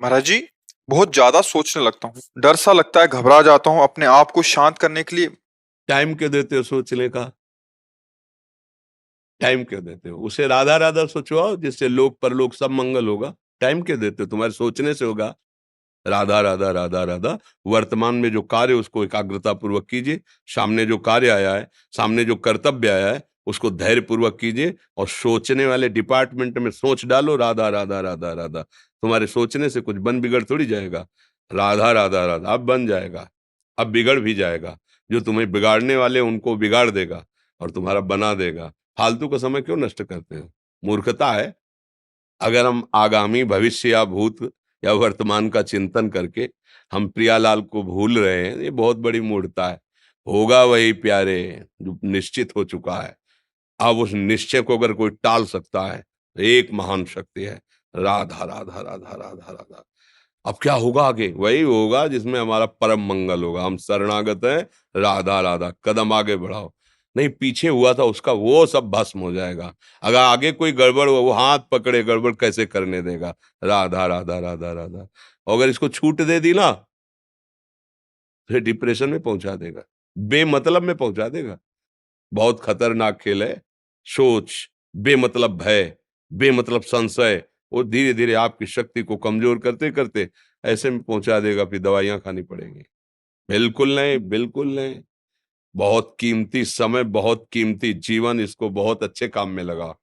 महाराज जी, बहुत ज्यादा सोचने लगता हूँ। डर सा लगता है, घबरा जाता हूँ। अपने आप को शांत करने के लिए टाइम क्यों देते हो सोचने का? टाइम क्यों देते हो? उसे राधा राधा सोचवाओ, जिससे लोक परलोक सब मंगल होगा। टाइम क्यों देते हो? तुम्हारे सोचने से होगा। राधा राधा राधा राधा। वर्तमान में जो कार्य उसको एकाग्रता पूर्वक कीजिए। सामने जो कार्य आया है, सामने जो कर्तव्य आया है, उसको धैर्य पूर्वक कीजिए। और सोचने वाले डिपार्टमेंट में सोच डालो राधा राधा राधा राधा। तुम्हारे सोचने से कुछ बन बिगड़ थोड़ी जाएगा। राधा राधा राधा अब बन जाएगा। अब बिगड़ भी जाएगा। जो तुम्हें बिगाड़ने वाले उनको बिगाड़ देगा और तुम्हारा बना देगा। फालतू का समय क्यों नष्ट करते हो? मूर्खता है। अगर हम आगामी भविष्य या भूत या वर्तमान का चिंतन करके हम प्रियालाल को भूल रहे हैं, ये बहुत बड़ी मूर्खता है। होगा वही प्यारे जो निश्चित हो चुका है। अब उस निश्चय को अगर कोई टाल सकता है तो एक महान शक्ति है। राधा राधा राधा राधा राधा। अब क्या होगा आगे? वही होगा जिसमें हमारा परम मंगल होगा। हम शरणागत हैं। राधा राधा, कदम आगे बढ़ाओ। नहीं, पीछे हुआ था उसका वो सब भस्म हो जाएगा। अगर आगे कोई गड़बड़ हुआ, वो हाथ पकड़े गड़बड़ कैसे करने देगा? राधा राधा राधा राधा। और अगर इसको छूट दे दी ना, फिर डिप्रेशन में पहुंचा देगा। बेमतलब में पहुंचा देगा। बहुत खतरनाक खेल है। सोच, बेमतलब भय, बेमतलब संशय, वो धीरे धीरे आपकी शक्ति को कमजोर करते करते ऐसे में पहुंचा देगा, फिर दवाइयां खानी पड़ेंगी। बिल्कुल नहीं, बिल्कुल नहीं। बहुत कीमती समय, बहुत कीमती जीवन, इसको बहुत अच्छे काम में लगा।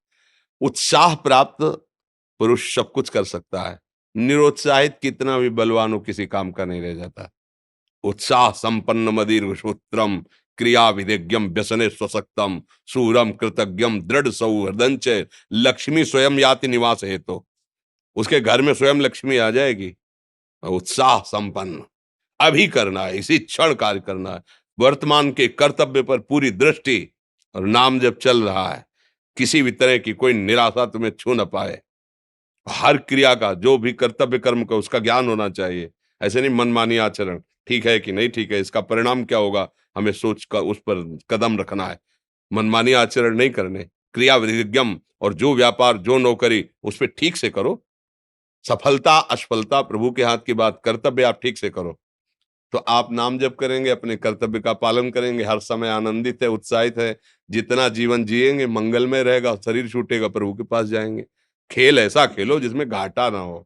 उत्साह प्राप्त पुरुष सब कुछ कर सकता है। निरुत्साहित कितना भी बलवान हो, किसी काम का नहीं रह जाता। उत्साह संपन्न मदीर्घ सूत्रम, क्रिया विधिज्ञम व्यसने स्वसक्तम, सूरम कृतज्ञम दृढ़ सौहृदंच, लक्ष्मी स्वयं याति निवास हेतु। उसके घर में स्वयं लक्ष्मी आ जाएगी। उत्साह संपन्न अभी करना है, इसी क्षण कार्य करना है। वर्तमान के कर्तव्य पर पूरी दृष्टि। और नाम जब चल रहा है, किसी भी तरह की कोई निराशा तुम्हें छू न पाए। हर क्रिया का, जो भी कर्तव्य कर्म का, उसका ज्ञान होना चाहिए। ऐसे नहीं मनमानी आचरण, ठीक है कि नहीं ठीक है, इसका परिणाम क्या होगा, हमें सोच कर उस पर कदम रखना है। मनमानी आचरण नहीं करने। क्रिया विधिज्ञम, और जो व्यापार जो नौकरी उस पर ठीक से करो। सफलता असफलता प्रभु के हाथ की बात, कर्तव्य आप ठीक से करो। तो आप नाम जप करेंगे, अपने कर्तव्य का पालन करेंगे, हर समय आनंदित है, उत्साहित है। जितना जीवन जिएंगे मंगलमय रहेगा। शरीर छूटेगा, प्रभु के पास जाएंगे। खेल ऐसा खेलो जिसमें घाटा ना हो।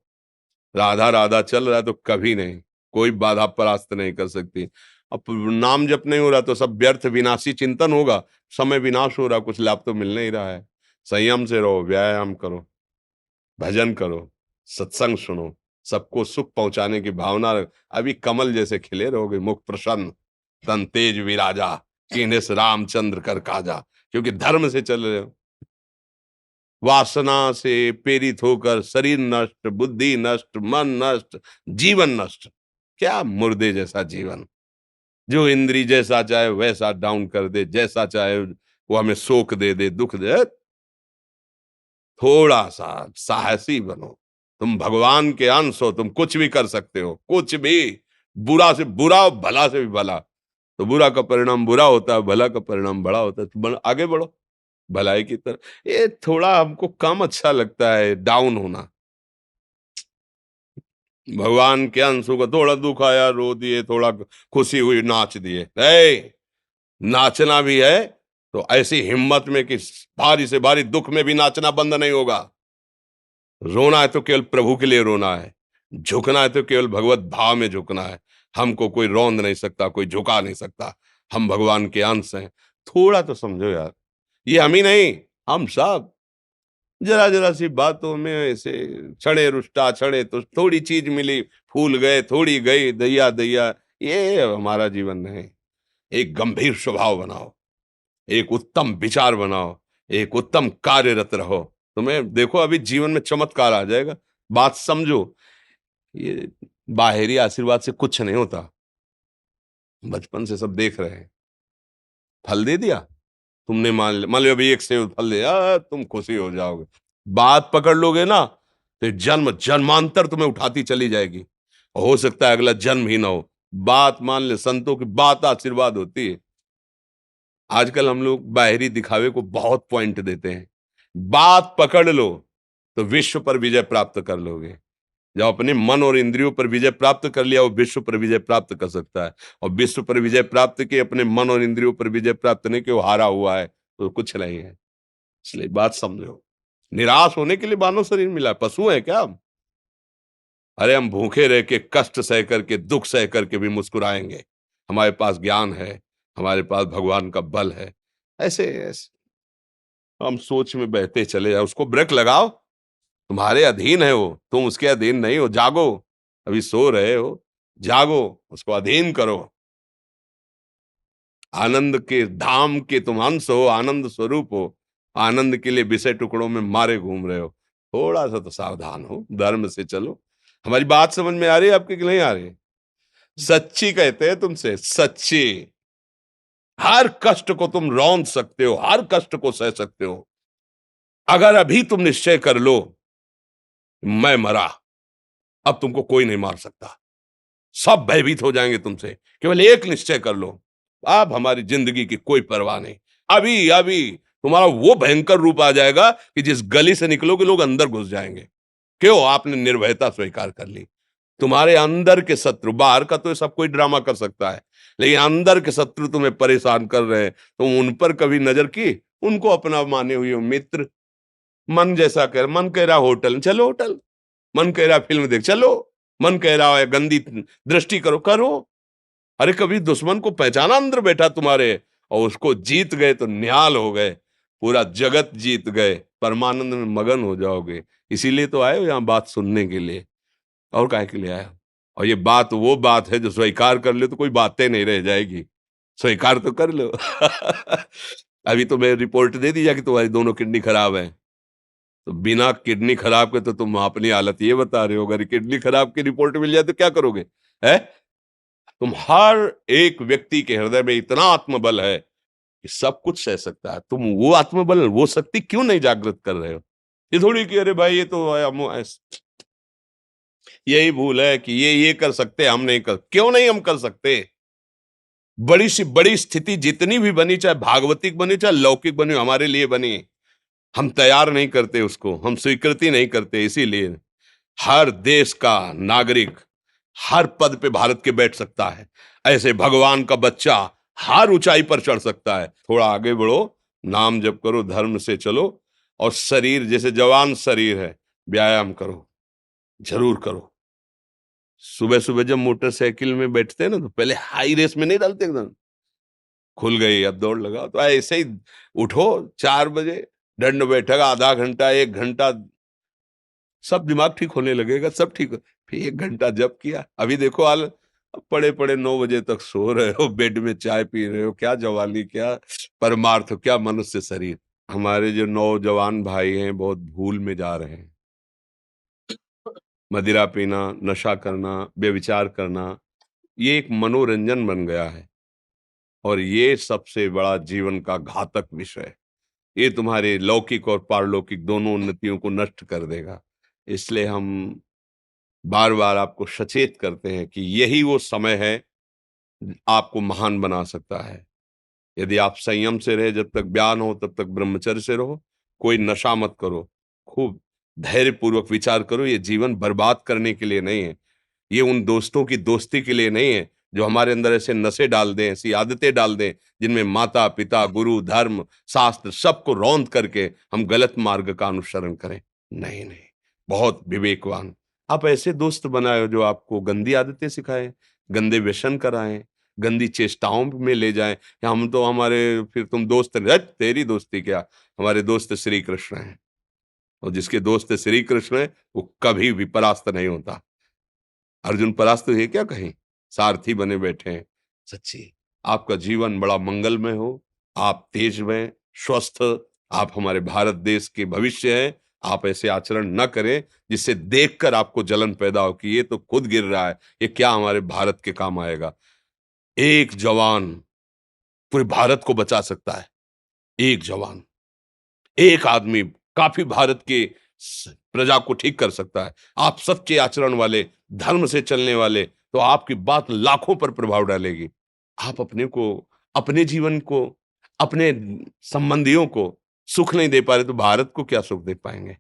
राधा राधा चल रहा है तो कभी नहीं, कोई बाधा परास्त नहीं कर सकती। अब नाम जप नहीं हो रहा तो सब व्यर्थ विनाशी चिंतन होगा। समय विनाश हो रहा, कुछ लाभ तो मिल नहीं रहा है। संयम से रहो, व्यायाम करो, भजन करो, सत्संग सुनो, सबको सुख पहुंचाने की भावना रख। अभी कमल जैसे खिले रहोगे, मुख प्रसन्न, तन तेज विराजा, कीन्हे से रामचंद्र कर काजा। क्योंकि धर्म से चल रहे हो। वासना से प्रेरित होकर शरीर नष्ट, बुद्धि नष्ट, मन नष्ट, जीवन नष्ट। क्या मुर्दे जैसा जीवन, जो इंद्री जैसा चाहे वैसा डाउन कर दे, जैसा चाहे वो हमें शोक दे दे, दुख दे। थोड़ा सा साहसी बनो। तुम भगवान के अंश हो, तुम कुछ भी कर सकते हो, कुछ भी। बुरा से बुरा, भला से भी भला। तो बुरा का परिणाम बुरा होता है, भला का परिणाम बड़ा होता है। तो आगे बढ़ो भलाई की तरफ। ये थोड़ा हमको कम अच्छा लगता है डाउन होना। भगवान के अंशों का थोड़ा दुख आया रो दिए, थोड़ा खुशी हुई नाच दिए। नाचना भी है तो ऐसी हिम्मत में कि भारी से भारी दुख में भी नाचना बंद नहीं होगा। रोना है तो केवल प्रभु के लिए रोना है। झुकना है तो केवल भगवत भाव में झुकना है। हमको कोई रौंद नहीं सकता, कोई झुका नहीं सकता। हम भगवान के अंश हैं। थोड़ा तो समझो यार। ये हम ही नहीं, हम सब। जरा जरा सी बातों में ऐसे क्षणे रुष्टा क्षणे तो थोड़ी चीज मिली, फूल गए, थोड़ी गई, दैया दैया। ये हमारा जीवन नहीं। एक गंभीर स्वभाव बनाओ, एक उत्तम विचार बनाओ, एक उत्तम कार्यरत रहो। तुम्हें देखो अभी जीवन में चमत्कार आ जाएगा। बात समझो। ये बाहरी आशीर्वाद से कुछ नहीं होता। बचपन से सब देख रहे हैं। फल दे दिया, तुमने मान लो अभी एक सेब फल दिया, तुम खुशी हो जाओगे। बात पकड़ लोगे ना, तो जन्म जन्मांतर तुम्हें उठाती चली जाएगी। हो सकता है अगला जन्म ही ना हो। बात मान ले, संतों की बात आशीर्वाद होती है। आजकल हम लोग बाहरी दिखावे को बहुत पॉइंट देते हैं। बात पकड़ लो तो विश्व पर विजय प्राप्त कर लोगे। जब अपने मन और इंद्रियों पर विजय प्राप्त कर लिया, वो विश्व पर विजय प्राप्त कर सकता है। और विश्व पर विजय प्राप्त किए, अपने मन और इंद्रियों पर विजय प्राप्त नहीं कि वो हारा हुआ है, तो कुछ नहीं है। इसलिए बात समझो, निराश होने के लिए मानव शरीर मिला, पशु है क्या हम? अरे हम भूखे रह के, कष्ट सह करके, दुख सह करके भी मुस्कुराएंगे। हमारे पास ज्ञान है, हमारे पास भगवान का बल है। ऐसे ऐसे हम सोच में बहते चले जाओ, उसको ब्रेक लगाओ। तुम्हारे अधीन है वो, तुम उसके अधीन नहीं हो। जागो, अभी सो रहे हो, जागो, उसको अधीन करो। आनंद के धाम के तुम अंश हो, आनंद स्वरूप हो। आनंद के लिए विषय टुकड़ों में मारे घूम रहे हो। थोड़ा सा तो सावधान हो, धर्म से चलो। हमारी बात समझ में आ रही है आपकी कि नहीं आ रही? सच्ची कहते हैं तुमसे, सच्ची। हर कष्ट को तुम रौंद सकते हो, हर कष्ट को सह सकते हो, अगर अभी तुम निश्चय कर लो, मैं मरा, अब तुमको कोई नहीं मार सकता। सब भयभीत हो जाएंगे तुमसे। केवल एक निश्चय कर लो, अब हमारी जिंदगी की कोई परवाह नहीं। अभी अभी तुम्हारा वो भयंकर रूप आ जाएगा कि जिस गली से निकलोगे लोग अंदर घुस जाएंगे। क्यों? आपने निर्भयता स्वीकार कर ली। तुम्हारे अंदर के शत्रु, बाहर का तो सब कोई ड्रामा कर सकता है, लेकिन अंदर के शत्रु तुम्हें परेशान कर रहे हैं, तुम उन पर कभी नजर की? उनको अपना माने हुए हो मित्र। मन जैसा कर, मन कह रहा होटल चलो, होटल। मन कह रहा फिल्म देख चलो। मन कह रहा है गंदी दृष्टि करो, करो। अरे कभी दुश्मन को पहचाना अंदर बैठा तुम्हारे, और उसको जीत गए तो निहाल हो गए, पूरा जगत जीत गए, परमानंद में मगन हो जाओगे। इसीलिए तो आए हो यहाँ बात सुनने के लिए, और काहे के लिए आए हो? और ये बात वो बात है जो स्वीकार कर ले तो कोई बातें नहीं रह जाएगी। स्वीकार तो कर लो। अभी तो मैं रिपोर्ट दे दी कि तुम्हारी दोनों किडनी खराब है, तो बिना किडनी खराब के तो तुम अपनी हालत ये बता रहे हो, अगर किडनी खराब की रिपोर्ट मिल जाए तो क्या करोगे? है? तुम हर एक व्यक्ति के हृदय में इतना आत्मबल है कि सब कुछ सह सकता है। तुम वो आत्मबल, वो शक्ति क्यों नहीं जागृत कर रहे हो? ये थोड़ी कि अरे भाई ये तो यही भूल है कि ये कर सकते, हम नहीं कर। क्यों नहीं हम कर सकते? बड़ी सी बड़ी स्थिति जितनी भी बनी, चाहे भागवतिक बनी चाहे लौकिक बनी, हमारे लिए बनी, हम तैयार नहीं करते उसको, हम स्वीकृति नहीं करते। इसीलिए हर देश का नागरिक हर पद पे भारत के बैठ सकता है। ऐसे भगवान का बच्चा हर ऊंचाई पर चढ़ सकता है। थोड़ा आगे बढ़ो, नाम जप करो, धर्म से चलो, और शरीर जैसे जवान शरीर है, व्यायाम करो, जरूर करो। सुबह सुबह जब मोटरसाइकिल में बैठते हैं ना, तो पहले हाई रेस में नहीं डालते, एकदम खुल गई अब दौड़ लगाओ, तो ऐसे ही उठो 4 बजे, दंड बैठक आधा घंटा 1 घंटा, सब दिमाग ठीक होने लगेगा, सब ठीक हो। फिर 1 घंटा जप किया। अभी देखो हाल, पड़े पड़े 9 बजे तक सो रहे हो, बेड में चाय पी रहे हो। क्या जवानी, क्या परमार्थ, क्या मनुष्य शरीर। हमारे जो नौजवान भाई हैं बहुत भूल में जा रहे हैं। मदिरा पीना, नशा करना, व्यभिचार करना, ये एक मनोरंजन बन गया है, और ये सबसे बड़ा जीवन का घातक विषय है। ये तुम्हारे लौकिक और पारलौकिक दोनों उन्नतियों को नष्ट कर देगा। इसलिए हम बार बार आपको सचेत करते हैं कि यही वो समय है आपको महान बना सकता है। यदि आप संयम से रहे, जब तक ज्ञान हो तब तक ब्रह्मचर्य से रहो, कोई नशा मत करो, खूब धैर्य पूर्वक विचार करो। ये जीवन बर्बाद करने के लिए नहीं है, ये उन दोस्तों की दोस्ती के लिए नहीं है जो हमारे अंदर ऐसे नशे डाल दें, ऐसी आदतें डाल दें जिनमें माता पिता, गुरु, धर्म, शास्त्र सबको रौंद करके हम गलत मार्ग का अनुसरण करें। नहीं नहीं, बहुत विवेकवान। आप ऐसे दोस्त बनाए हो जो आपको गंदी आदतें सिखाएं, गंदे व्यसन कराएं, गंदी चेष्टाओं में ले जाएं। या हम तो हमारे, फिर तुम दोस्त नहीं, हट, तेरी दोस्ती क्या, हमारे दोस्त श्री कृष्ण हैं, और जिसके दोस्त श्री कृष्ण है वो कभी भी परास्त नहीं होता। अर्जुन परास्त है क्या कहीं? सारथी बने बैठे हैं। सच्ची आपका जीवन बड़ा मंगलमय हो, आप तेज में स्वस्थ, आप हमारे भारत देश के भविष्य हैं। आप ऐसे आचरण न करें जिससे देखकर आपको जलन पैदा हो कि ये तो खुद गिर रहा है, ये क्या हमारे भारत के काम आएगा। एक जवान पूरे भारत को बचा सकता है। एक जवान, एक आदमी काफी भारत के प्रजा को ठीक कर सकता है। आप सच्चे आचरण वाले, धर्म से चलने वाले, तो आपकी बात लाखों पर प्रभाव डालेगी। आप अपने को, अपने जीवन को, अपने संबंधियों को सुख नहीं दे पा रहे तो भारत को क्या सुख दे पाएंगे?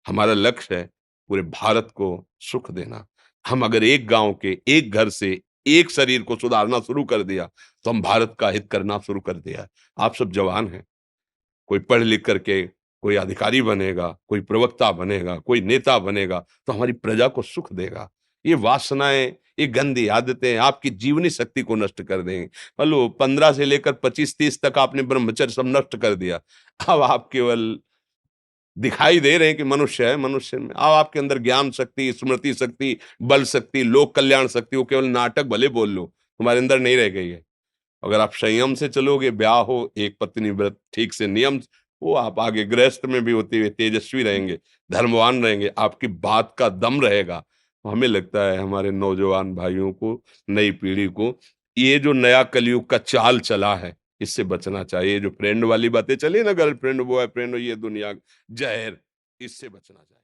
हमारा लक्ष्य है पूरे भारत को सुख देना। हम अगर एक गांव के एक घर से एक शरीर को सुधारना शुरू कर दिया तो हम भारत का हित करना शुरू कर दिया। आप सब जवान हैं, कोई पढ़ लिख करके कोई अधिकारी बनेगा, कोई प्रवक्ता बनेगा, कोई नेता बनेगा तो हमारी प्रजा को सुख देगा। ये वासनाएं, ये गंदी आदतें आपकी जीवनी शक्ति को नष्ट कर देंगे। मान लो 15 से लेकर 25-30 तक आपने ब्रह्मचर्य सब नष्ट कर दिया। अब आप केवल दिखाई दे रहे हैं कि मनुष्य है, मनुष्य में अब आपके अंदर ज्ञान शक्ति, स्मृति शक्ति, बल शक्ति, लोक कल्याण शक्ति, वो केवल नाटक भले बोल लो, तुम्हारे अंदर नहीं रह गई है। अगर आप संयम से चलोगे, ब्याह हो, एक पत्नी व्रत ठीक से नियम, वो आप आगे गृहस्थ में भी होते हुए तेजस्वी रहेंगे, धर्मवान रहेंगे, आपकी बात का दम रहेगा। तो हमें लगता है हमारे नौजवान भाइयों को, नई पीढ़ी को, ये जो नया कलयुग का चाल चला है, इससे बचना चाहिए। जो फ्रेंड वाली बातें चली ना, गर्लफ्रेंड, बॉयफ्रेंड, ये दुनिया जहर, इससे बचना चाहिए।